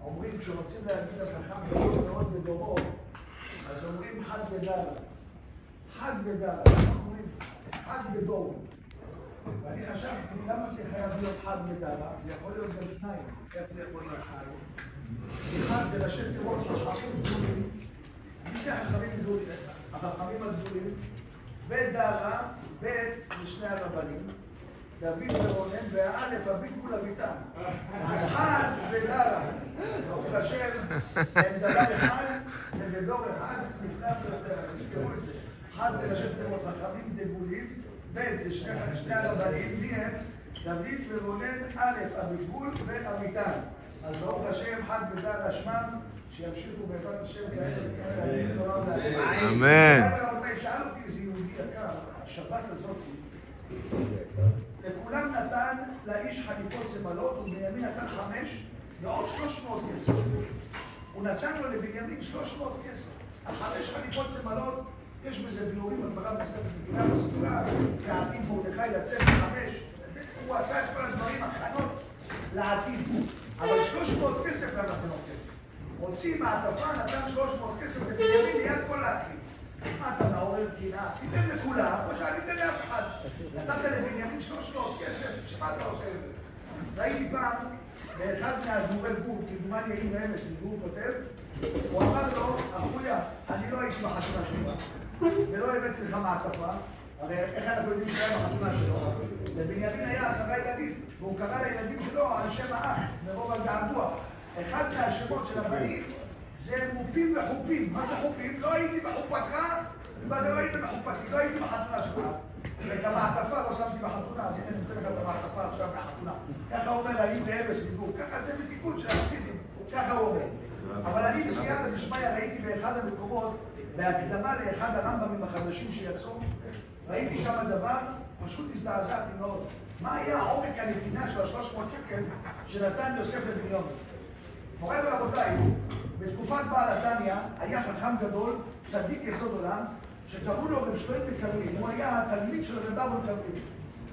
אומרים, כשרוצים להגיד החכם גדול מאוד בדורו, אז אומרים חד ודל. חד ודל, אומרים חד בדור. ואני חשבתי, למה זה חייב להיות חד ודל? זה יכול להיות גם שניים. איך זה יכול להיות שניים? אחד זה ראשי תיבות חכמים גדולים. מי זה החכמים גדולים? החכמים הגדולים. ודלה, בית לשני הרבנים. דוד ורונן, והאלף, אביגול אביטן. אז חד ודלה. ברוך השם, הם דבר אחד, ובדור אחד נפלא ביותר. תזכרו את זה. חד זה ראשי תיבות חכמים דגולים, בית זה שני הרבנים, מי הם? דוד ורונן, אלף, אביגול ואביטן. אז ברוך השם, חד ודלה שמם, שימשיכו בעזרת השם כאלה. אמן. שאל אותי איזה יהודי יקר, השבת הזאת, לכולם נתן לאיש חליפות צמלות, ובנימין נתן 5 ועוד 300 כסף. הוא נתן לו לבנימין 300 כסף. 5 חליפות צמלות, יש בזה ביאורים, הגמרא בספר מגילה מסבירה, כעתיד מרדכי לצאת 5. הוא עשה את כל הדברים, הכנות לעתיד. אבל 300 כסף למה אתה נותן? הוציא מעטפה, נתן 300 כסף לבנימין ליד כל להקליט. מה אתה מעורר קנאה? תיתן לכולם, כמו שאני אתן לאף אחד. נתת לבנימין 300 כסף, שמה אתה עושה את זה? ראיתי פעם, באחד מהדבורי גור, כדומני יאיר רמס, גור כותב, הוא אמר לו, אחויה, אני לא הייתי בחתונה שלך, ולא הבאתי לך מעטפה, הרי איך אנחנו יודעים שהיה בחתונה שלו? לבנימין היה 10 ילדים, והוא קרא לילדים שלו על שם האח, מרוב הגעגוע. אחד מהשמות של הבנים זה חופים וחופים. מה זה חופים? לא הייתי בחופתך, ואתה לא היית בחופתי, לא הייתי בחתונה שלך. ואת המעטפה לא שמתי בחתונה, אז הנה נותן לך את המעטפה עכשיו בחתונה. ככה הוא אומר, היו באבס דיבור. ככה זה בתיקון של החסידים. ככה הוא אומר. אבל אני בסייעתא דשמיא ראיתי באחד המקומות, בהקדמה לאחד הרמב"מים החדשים שיצאו, ראיתי שם דבר, פשוט הזדעזעתי מאוד. מה היה עומק הנתינה של 300 שקל שנתן יוסף לבנימין? מוריי ורבותיי, בתקופת בעל התניא היה חכם גדול, צדיק יסוד עולם, שקראו לו רב שלוים מקרלין. הוא היה התלמיד של רב אהרון מקרלין.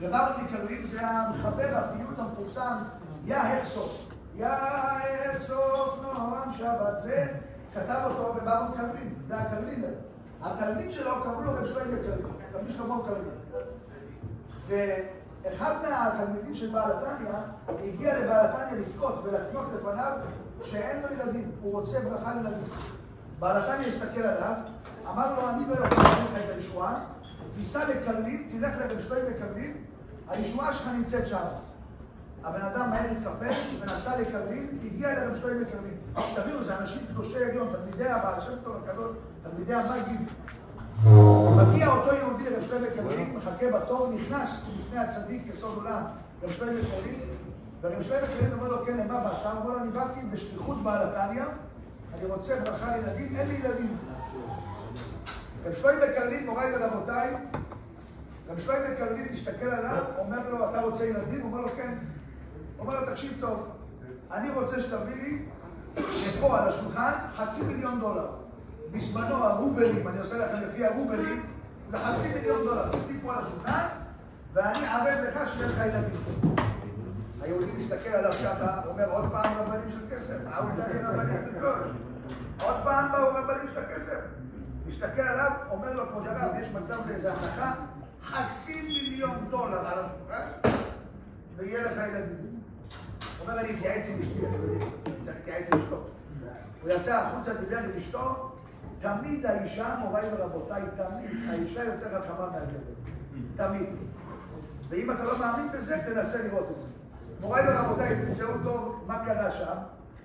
רב אהרון מקרלין זה המחבר הפיוט המפורסם, יא החסוף. יא החסוף נועם שבת, זה כתב אותו רב אהרון מקרלין, זה הקרלינר. התלמיד שלו קראו לו רב שלוים מקרלין, רבי שלמה מקרלין. ואחד מהתלמידים של בעל התניא הגיע לבעל התניא לבכות ולקנות לפניו שאין לו ילדים, הוא רוצה ברכה לילדים. בעל התניא הסתכל עליו, אמר לו, אני לא יכול לתת לך את הישועה, תיסע לקרלין, תלך לרב שלוים מקרלין, הישועה שלך נמצאת שם. הבן אדם מהר התקפל ונסע לקרלין, הגיע לרב שלוים מקרלין. תבינו, זה אנשים קדושי עליון, תלמידי הבעל שם טוב הקדוש, תלמידי המגיד. מגיע אותו יהודי לרב שלוים מקרלין, מחכה בתור, נכנס לפני הצדיק יסוד עולם, רב שלוים מקרלין, ורב שלוים מקרלין אומר לו, כן, למה באת? הוא אומר לו, אני באתי בשליחות בעל התניא, אני רוצה ברכה לילדים, אין לי ילדים. רב שלוים מקרלין, מוריי ורבותיי, רב שלוים מקרלין מסתכל עליו, אומר לו, אתה רוצה ילדים? הוא אומר לו, כן. הוא אומר לו, תקשיב טוב, אני רוצה שתביא לי פה על השולחן $500,000. בזמנו הרובלים, אני עושה לכם לפי הרובלים, זה $500,000. תביא פה על השולחן, ואני ערב לך שיהיה לך ילדים. היהודי מסתכל עליו ככה, אומר עוד פעם רבנים של כסף, רבנים של פלוש. עוד פעם באו רבנים של הכסף. מסתכל עליו, אומר לו, כבוד הרב, יש מצב לאיזה הנחה, $500,000 על השולחן, ויהיה לך ילדים. הוא אומר, אני אתייעץ עם אשתי, צריך להתייעץ עם אשתו. הוא יצא החוצה, דיבר עם אשתו, תמיד האישה, מוריי ורבותיי, תמיד, האישה יותר חכמה מהגבר. תמיד. ואם אתה לא מאמין בזה, תנסה לראות את זה. מוריי ורבותיי, תמצאו טוב מה קרה שם.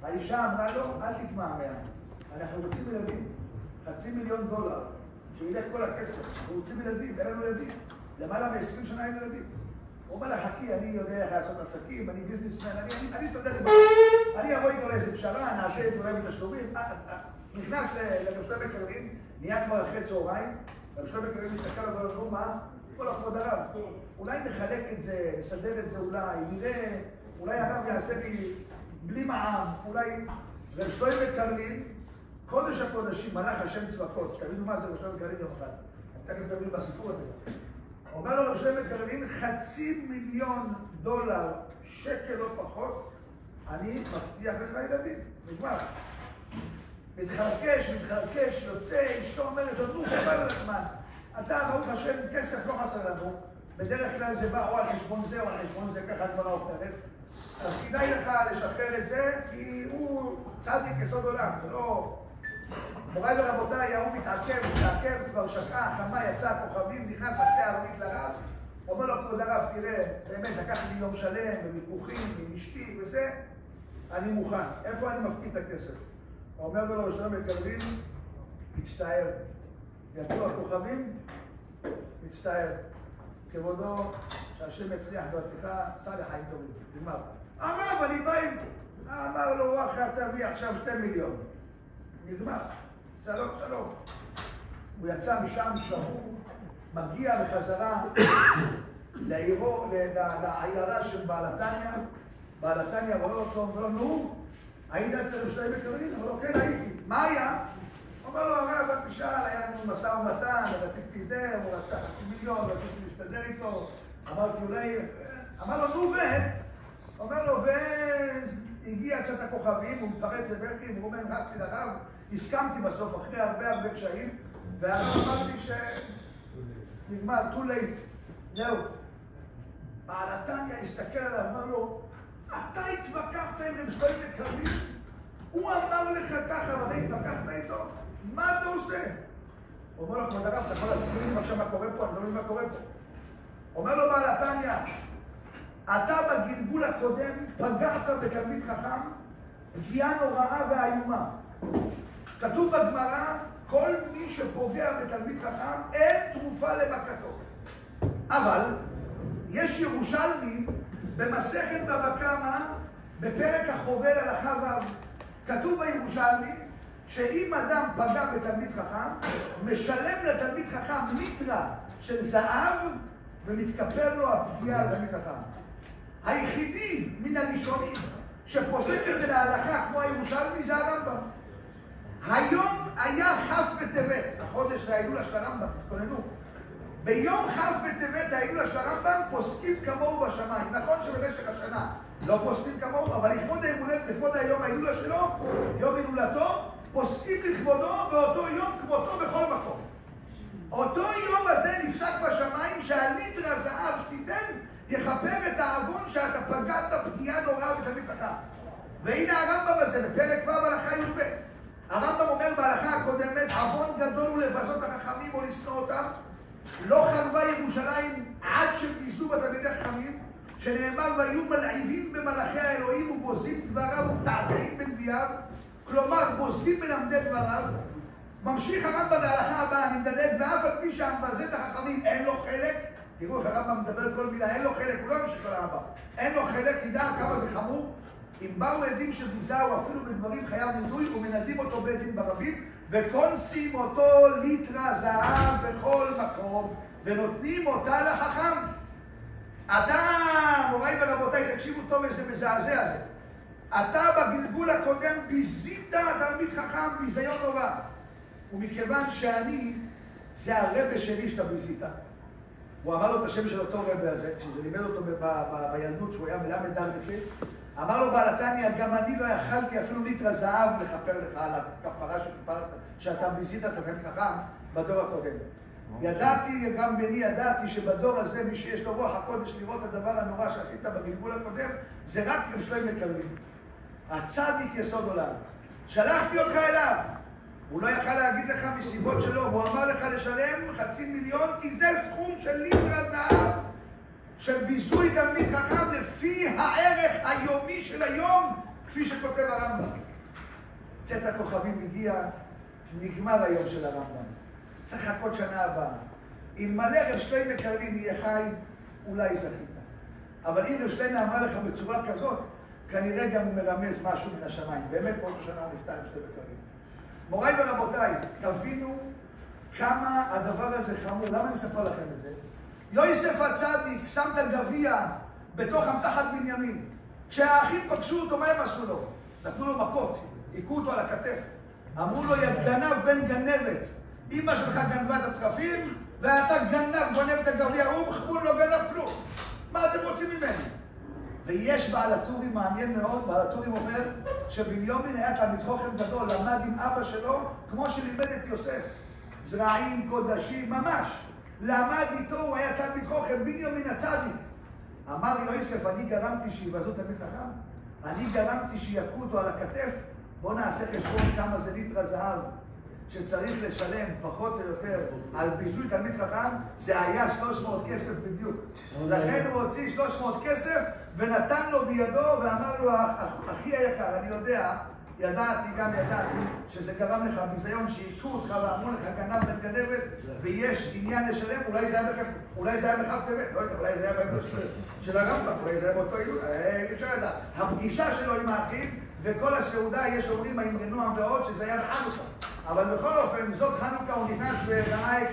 האישה אמרה לו, אל תתמהמה. אנחנו רוצים ילדים. $500,000. שילך כל הכסף. אנחנו רוצים ילדים, אין לנו ילדים. למעלה מ-20 שנה אין ילדים. הוא אומר לה, חכי, אני יודע איך לעשות עסקים, אני ביזנסמן, אני אסתדר עם זה. אני אבוא איתו לאיזה פשרה, נעשה את אולי מתשלומים. נכנס לרב שלוים מקרלין, נהיה כבר אחרי צהריים, רב שלוים מקרלין מסתכל עליו ואומר, מה? כל הכבוד הרב, אולי נחלק את זה, נסדר את זה אולי, נראה, אולי הרב יעשה לי בלי מע"מ, אולי רב שלוים מקרלין, קודש הקודשים, מלאך השם צבקות, תבינו מה זה רב שלוים מקרלין יום אחד, אני תכף תבינו בסיפור הזה. אומר לו רב שלוים מקרלין, $500,000, שקל לא פחות, אני מבטיח לך ילדים, נגמר. מתחרקש, יוצא, אשתו אומרת, נו, חבל לזמן. אתה, ברוך השם, כסף לא חסר לנו. בדרך כלל זה בא או על חשבון זה או על חשבון זה, ככה הדברה הופתרת. אז כדאי לך לשחרר את זה, כי הוא צדיק יסוד עולם, זה לא... מוריי ורבותיי, ההוא מתעכב, כבר שקעה, חמה, יצא, כוכבים, נכנס אחרי הרונית לרב, אומר לו, כבוד הרב, תראה, באמת, לקח לי יום שלם, ומיקוחים, עם אשתי וזה, אני מוכן. איפה אני מפקיד את הכסף? הוא אומר לו, לשלום מקרבים, מצטער. יצאו הכוכבים, מצטער. כבודו, שהשם יצליח דרכך, סע לחיים טובים. נגמר. הרב, אני בא עם... אמר לו, וואחה, תביא עכשיו 2 מיליון. נגמר. שלום. הוא יצא משם שבור, מגיע בחזרה לעיירה של בעלתניה. בעלתניה רואה אותו, אומר לו, נו, היית אצל שלום מקרבים? אמר לו, כן, הייתי. מה היה? אומר לו, הרב, את תשאל, היה לנו משא ומתן, רציתי זה, הוא רצה 5 מיליון, רציתי להסתדר איתו. אמרתי, אולי... אמר לו, נו, אומר לו, והגיע קצת הכוכבים, הוא מפרץ לבכי, הוא אומר, נכנסתי לרב, הסכמתי בסוף, אחרי הרבה קשיים, והרב אמר לי נגמר, too late, זהו. בעלתניה הסתכל עליו, אמר לו, אתה התווכחת עם רב שלום מקרבים? הוא אמר לך ככה, ואתה התווכחת איתו? מה אתה עושה? הוא אומר לו, כבוד הרב, אתה יכול להסביר לי עכשיו מה קורה פה? אני לא מבין מה קורה פה. אומר לו בעלתניה, אתה בגלגול הקודם פגעת בתלמיד חכם, פגיעה נוראה ואיומה. כתוב בגמרא, כל מי שפוגע בתלמיד חכם, אין תרופה למכתו. אבל יש ירושלמי במסכת בבא קמא, בפרק החובל הלכה ו', כתוב בירושלמי שאם אדם פגע בתלמיד חכם, משלם לתלמיד חכם ליטרה של זהב ומתכפר לו הפגיעה על תלמיד חכם. היחידי מן הראשונים שפוסק את זה להלכה כמו הירושלמי זה הרמב"ם. היום היה כ' בטבת, החודש ההילולה של הרמב"ם, תתכוננו. ביום כ' בטבת ההילולה של הרמב"ם פוסקים כמוהו בשמיים. נכון שבמשך השנה לא פוסקים כמוהו, אבל לכבוד היום ההילולה שלו, יום הילולתו, פוסקים לכבודו באותו יום כמותו בכל מקום. אותו יום הזה נפסק בשמיים שהליטרה זהב שתיתן יכפר את העוון שאתה פגעת פגיעה נוראה בתלמיד חכם. והנה הרמב"ם הזה בפרק ו' הלכה י"ב. הרמב"ם אומר בהלכה הקודמת, עוון גדול הוא לבזות החכמים או לשנוא אותם. לא חרבה ירושלים עד שביזו בתלמידי חכמים, שנאמר והיו מלעיבים במלאכי האלוהים ובוזים דבריו ומתעתעים בנביאיו, כלומר בוזים מלמדי דבריו. ממשיך הרמב"ם להלכה הבאה, אני מדלג, ואף על פי שהמבזה את החכמים אין לו חלק. תראו איך הרמב"ם מדבר כל מילה, אין לו חלק, הוא לא ממשיך על הרמב"ם. אין לו חלק, תדע כמה זה חמור. אם באו עדים שביזהו אפילו בדברים חייב נדוי ומנדים אותו בית דין ברבים וקונסים אותו ליטרה זהב בכל מקום ונותנים אותה לחכם. אתה, מוריי ורבותיי, תקשיבו טוב איזה מזעזע זה. אתה בגלגול הקודם ביזית תלמיד חכם ביזיון נורא. ומכיוון שאני, זה הרבה שלי שאתה ביזית. הוא אמר לו את השם של אותו רבה הזה, כשזה לימד אותו בילדות שהוא היה מלמד דרכי, אמר לו בעלתניה, גם אני לא יכלתי אפילו ליטרה זהב לכפר לך על הכפרה שאתה ביזית את תלמיד חכם בדור הקודם. ידעתי, גם בני ידעתי שבדור הזה מי שיש לו רוח הקודש לראות את הדבר הנורא שעשית בגלגול הקודם, זה רק רב שלום מקרבים. הצדיק יסוד עולם. שלחתי אותך אליו. הוא לא יכל להגיד לך מסיבות שלו, הוא אמר לך לשלם 500,000 כי זה סכום של ליטרה זהב של ביזוי תלמיד חכם לפי הערך היומי של היום, כפי שכותב הרמב"ם. צאת הכוכבים הגיע, נגמר היום של הרמב"ם. צריך לחכות שנה הבאה. אם מלא רב שלום מקרבים יהיה חי, אולי זכית. אבל אם רב שלום אמר לך בצורה כזאת, כנראה גם הוא מרמז משהו מן השמיים. באמת באותו שנה הוא נפטר רב שלום מקרבים. מוריי ורבותיי, תבינו כמה הדבר הזה חמור. למה אני מספר לכם את זה? יוסף הצדיק שם את הגביע בתוך אמתחת בנימין. כשהאחים פגשו אותו, מה הם עשו לו? נתנו לו מכות, היכו אותו על הכתף. אמרו לו, יא גנב בן גנבת, אמא שלך גנבה את התרפים, ואתה גונב את הגביע. הוא לא גנב כלום. מה אתם רוצים ממני? ויש בעל הטורים מעניין מאוד, בעל הטורים אומר שבנימין היה תלמיד חכם גדול, למד עם אבא שלו כמו שלימד את יוסף. זרעים, קודשים, ממש. למד איתו, הוא היה תלמיד חכם, בנימין הצדיק. אמר יוסף, אני גרמתי שיבזו תלמיד חכם, אני גרמתי שיכו אותו על הכתף, בוא נעשה חשבון כמה זה ליטר זהב שצריך לשלם פחות או יותר על ביזוי תלמיד חכם, זה היה 300 כסף בדיוק. לכן הוא הוציא 300 כסף ונתן לו בידו ואמר לו, אחי היקר, אני יודע, ידעתי שזה גרם לך ביזיון שהיכו אותך ואמרו לך גנב בן גנבת ויש עניין לשלם, אולי זה היה בכף טבת, לא יודע, אולי זה היה באמצע של הרמב"ם, אולי זה היה באותו עילוי, אי אפשר לדעת. הפגישה שלו עם האחים וכל הסעודה, יש אומרים עם רנועם ועוד שזה היה בחנוכה. אבל בכל אופן, זאת חנוכה, הוא נכנס וראה את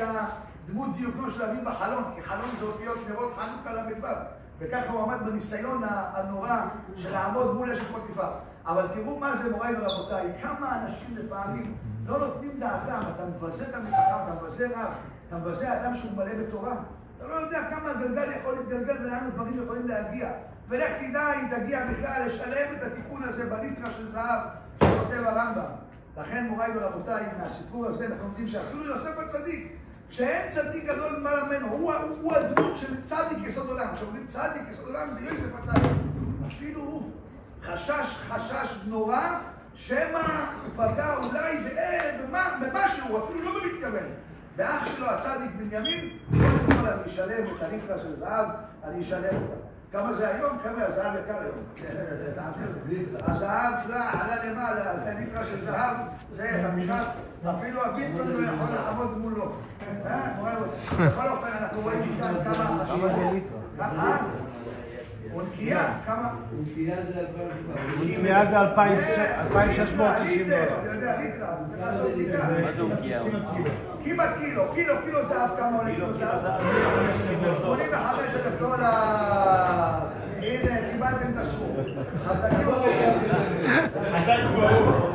הדמות דיוקנו של אביו בחלון, כי חלון זה אותיות נרות חנוכה למדבר. וככה הוא עמד בניסיון הנורא של לעמוד מול אשת פוטיפר. אבל תראו מה זה מוריי ורבותיי, כמה אנשים לפעמים לא נותנים דעתם, אתה מבזה את המתחם, אתה מבזה רב, אתה מבזה אדם שהוא מלא בתורה. אתה לא יודע כמה הגלגל יכול להתגלגל ולאן הדברים יכולים להגיע. ולך תדע אם תגיע בכלל לשלם את התיקון הזה בליטרה של זהב שכותב הרמב"ם. לכן מוריי ורבותיי, מהסיפור הזה אנחנו יודעים שאפילו יוסף הצדיק, שאין צדיק גדול ממעלה ממנו, הוא הדמות של צדיק יסוד עולם. כשאומרים צדיק יסוד עולם זה יוסף הצדיק. אפילו הוא חשש נורא שמא הוא פגע אולי במשהו, אפילו לא במתכוון. ואח שלו הצדיק בנימין, קודם כל אני אשלם את הליטרה של זהב, אני אשלם אותה. כמה זה היום? כמה הזהב יקר היום? הזהב עלה למעלה, הליטרה של זהב, זה חמישה, אפילו הביטון לא יכול לעמוד מולו. בכל אופן אנחנו רואים כאן כמה אנשים. אונקיה, כמה? אונקיה זה 2,690 דולר. אני יודע, ליטרה, צריך לעשות בדיקה. מה זה אונקיה? כמעט קילו זהב, כמה עולה קילו זהב? 85,000 דולר. הנה, קיבלתם את הסכום. חזקים. חזק ברור.